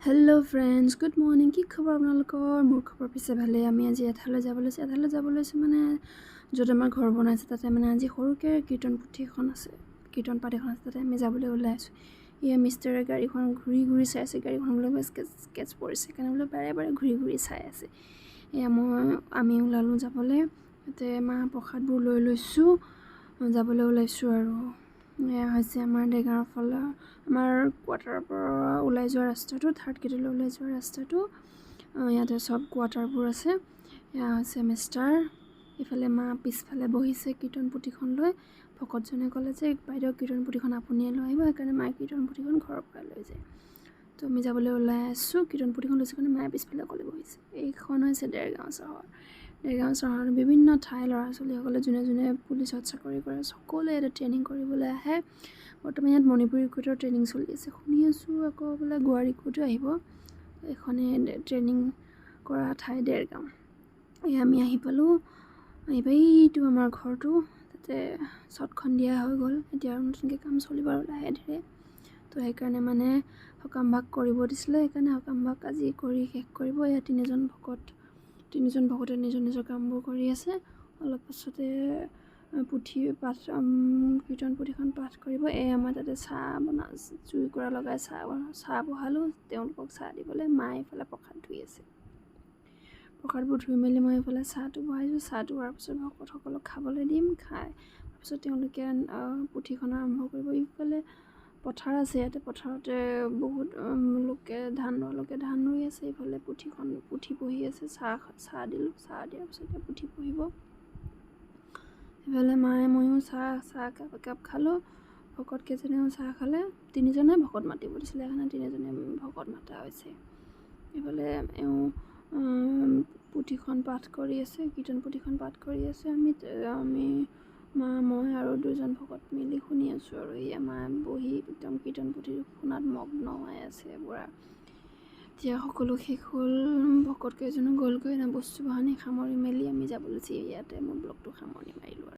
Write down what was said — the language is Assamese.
हेलो फ्रेंड्स गुड मर्निंग কি খবৰ আপোনালোকৰ মোৰ খবৰ পিছে ভালে আমি আজি এঠালৈ যাবলৈ মানে য'ত আমাৰ ঘৰ বনাইছে তাতে মানে আজি সৰুকে কীৰ্তন পুথি এখন আছে কীৰ্তন পাঠ এখন আছে তাতে আমি যাবলৈ ওলাই আছো ইয়া মিষ্টাৰে গাড়ীখন ঘূৰি চাই আছে গাড়ীখন বোলে স্কেচ পৰিছে কাৰণে বোলে বাৰে ঘূৰি চাই আছে এয়া আমি ওলালো যাবলৈ তাতে মা প্ৰসাদবোৰ লৈ লৈছো যাবলৈ ওলাইছো আৰু এয়া হৈছে আমাৰ ডেগাৰ ফালে আমাৰ কোৱাৰ্টাৰৰ পৰা ওলাই যোৱা ৰাস্তাটো থাৰ্ড গেটলৈ ওলাই যোৱা ৰাস্তাটো ইয়াতে সব কোৱাৰ্টাৰবোৰ আছে এয়া হৈছে মিষ্টাৰ ইফালে মা পিছফালে বহিছে কীৰ্তন পুথিখন লৈ ভকতজনে ক'লে যে বাইদেউ কীৰ্তন পুথিখন আপুনিয়ে লৈ আহিব সেইকাৰণে মায়ে কীৰ্তন পুথিখন ঘৰৰ পৰা লৈ যায় তো আমি যাবলৈ ওলাই আছোঁ কীৰ্তন পুথিখন লৈছোঁ কাৰণে মায়ে পিছফালে অকলে বহিছে এইখন হৈছে দেৰগাঁও চহৰৰ বিভিন্ন ঠাই ল'ৰা ছোৱালীসকলে যোনে পুলিচত চাকৰি কৰে সকলোৱে ইয়াতে ট্ৰেইনিং কৰিবলৈ আহে বৰ্তমান ইয়াত মণিপুৰী ৰিক্ৰুটৰ ট্ৰেইনিং চলি আছে শুনি আছোঁ আকৌ বোলে গোৱা ৰিক্ৰুটো আহিব এখনে ট্ৰেইনিং কৰা ঠাই দেৰগাঁও আমি আহি পালোঁ এইটো আমাৰ ঘৰটো তাতে চটখন দিয়া হৈ গ'ল এতিয়া আৰু নতুনকৈ কাম চলিব আৰু লাহে ধীৰে তো সেইকাৰণে মানে সকাম ভাগ কৰিব দিছিলে সেইকাৰণে সকাম ভাগ আজি কৰি শেষ কৰিব এয়া তিনিজন ভকতে নিজৰ কামবোৰ কৰি আছে অলপ পাছতে কীৰ্তন পুথিখন পাঠ কৰিব আমাৰ তাতে জুই কৰা লগাই চাহ বহালোঁ তেওঁলোকক চাহ দিবলৈ মায়ে এইফালে প্ৰসাদ ধুই আছে প্ৰসাদবোৰ ধুই মেলি মই এইফালে চাহটো বহাইছোঁ চাহটো হোৱাৰ পিছত ভকতসকলক খাবলৈ দিম খাই তাৰপিছত তেওঁলোকে পুথিখন আৰম্ভ কৰিব ইফালে পথাৰ আছে ইয়াতে পথাৰতে বহুত লোকে ধান ৰুই আছে ইফালে পুথি পঢ়ি আছে চাহ দিলোঁ চাহ দিয়াৰ পিছতে পুথি পঢ়িব ইফালে মায়ে ময়ো চাহ একাপ খালোঁ ভকত কেইজনেও চাহ খালে তিনিজনে ভকত মাতিব দিছিলে সেইকাৰণে তিনিজনে ভকত মাতা হৈছে ইফালে পুথিখন পাঠ কৰি আছে কীৰ্তন পুথিখন পাঠ কৰি আছে আমি মা মই আৰু দুজন ভকত মিলি শুনি আছোঁ আৰু মা বহি একদম কীৰ্তন পুথি শুনাত মগ্ন হৈ আছে পুৰা এতিয়া সকলো শেষ হ'ল ভকত কেইজনো গ'লগৈ বস্তু বাহানি সামৰি মেলি আমি যাবলৈ ইয়াতে মই ব্লগটো সামৰণি মাৰিলোঁ আৰু